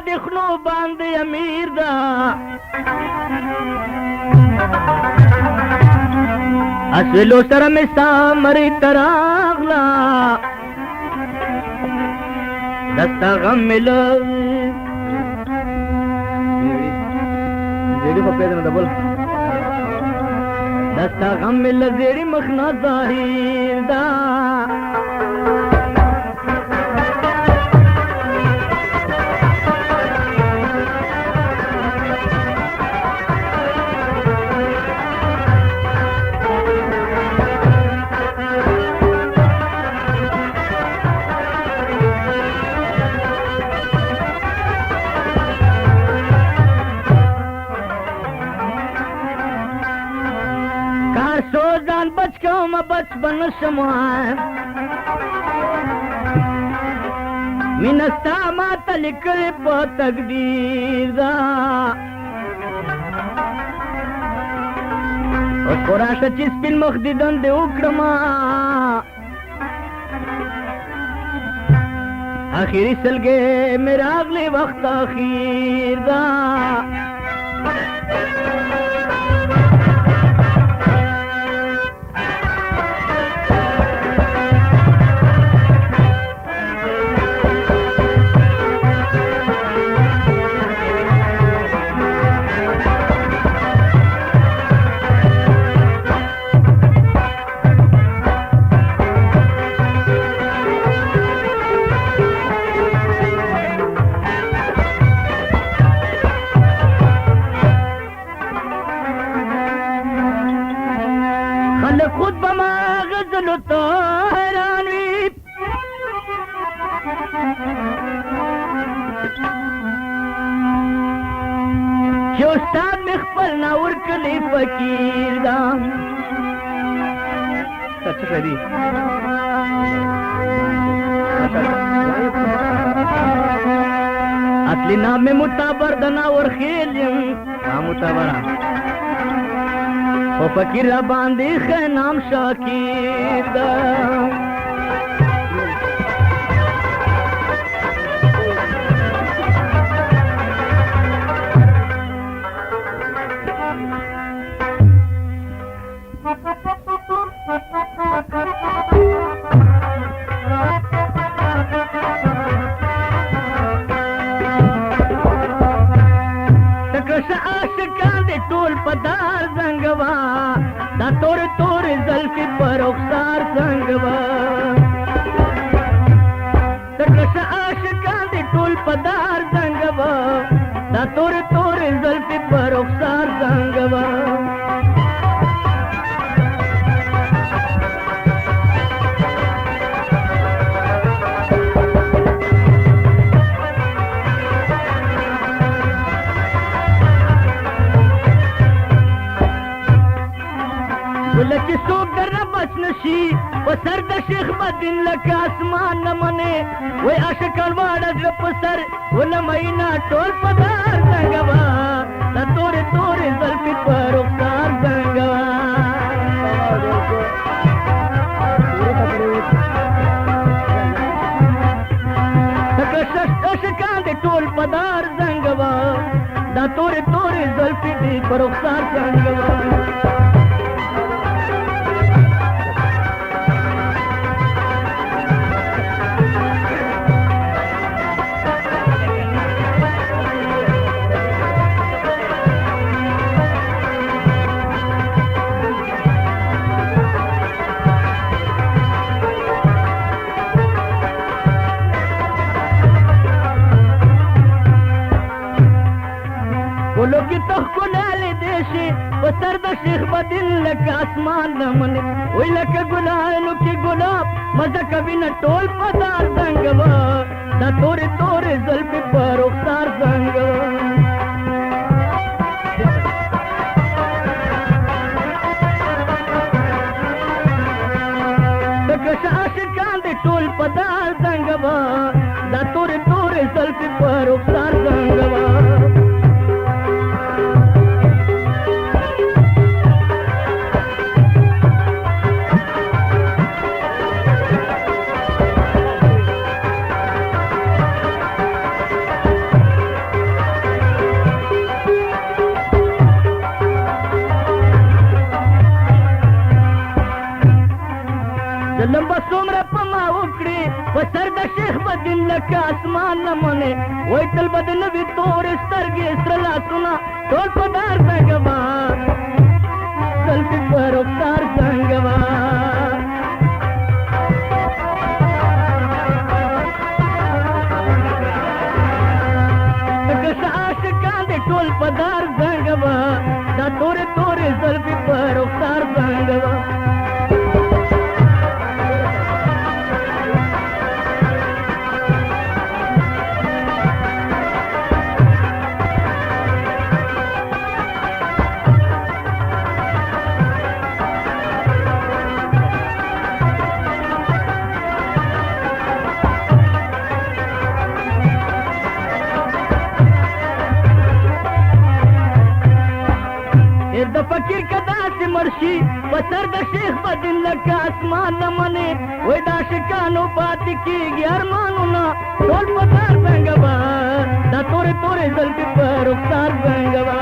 دخلو باندې امیر دا اسلو سره مستا مری تراغلا دستا غم ملو زیڑی په پیدا نه دبل دستا غم مل زیڑی مخنا ظاهر دا سوزان بچ کوم بچپن شموان مینستا ما تلکل په تقدیر دا اوس خوراشه چې سپین مخ دي دندې وکړما اخیری سلګې مې راغلی وخت اخیر دا خود بما غزل طهراني چې استاد مخبل ناور کلی فقیر دا څه شدي اصلي نام متابر د ناور خیلم متابره او فقیر را باندې خنام شاکیر دا تکرش عاشقان دې ټول پدار زنګوا دا تور تور زلفی پر رخسار زنګوا تکرش عاشقان دې ټول پدار زنګوا دا تور تور زلفی پر رخسار زنګوا ولکه څوک درنه بچ نشي په سر د شیخ بدین لکه اسمان نه منې وای عاشقان واړه زړه په سر ونه مینا ټول په دار زنګوا دا تورې تورې زلفې په رخسار زنګوا عاشقان دې ټول په دار زنګوا دا تورې تورې زلفې دې په رخسار زنګوا ولو کی تخکلال دیشی و سر د شیخ بدل لکه اسمان نمنه وی لکه ګلانو کې ګلاب مزه کوي نه ټول پدار زنګوا دا تورې تورې زلفې په رخسار زنګوا دکش عاشقان دې ټول پدار زنګوا دا تورې تورې زلفې په رخسار زنګوا लंबा सोमरा पमा उकड़ी वो सर द शेख बदिन लका आसमान न मने वो तल बदन भी तोर स्तरगे सरला सुना तोल पदार संगवा सल्फी पर उतार संगवा टोल पदार संगवा दा तोरे तोरे सल्फी पर उतार संगवा फकीर कदा से मर्शी बसर द शेख बदिन लका आसमान न मने वो दाशिकानो बात की अरमानो ना टोल पदार संगवा दा तोरे तोरे जल्दी पर उतार संगवा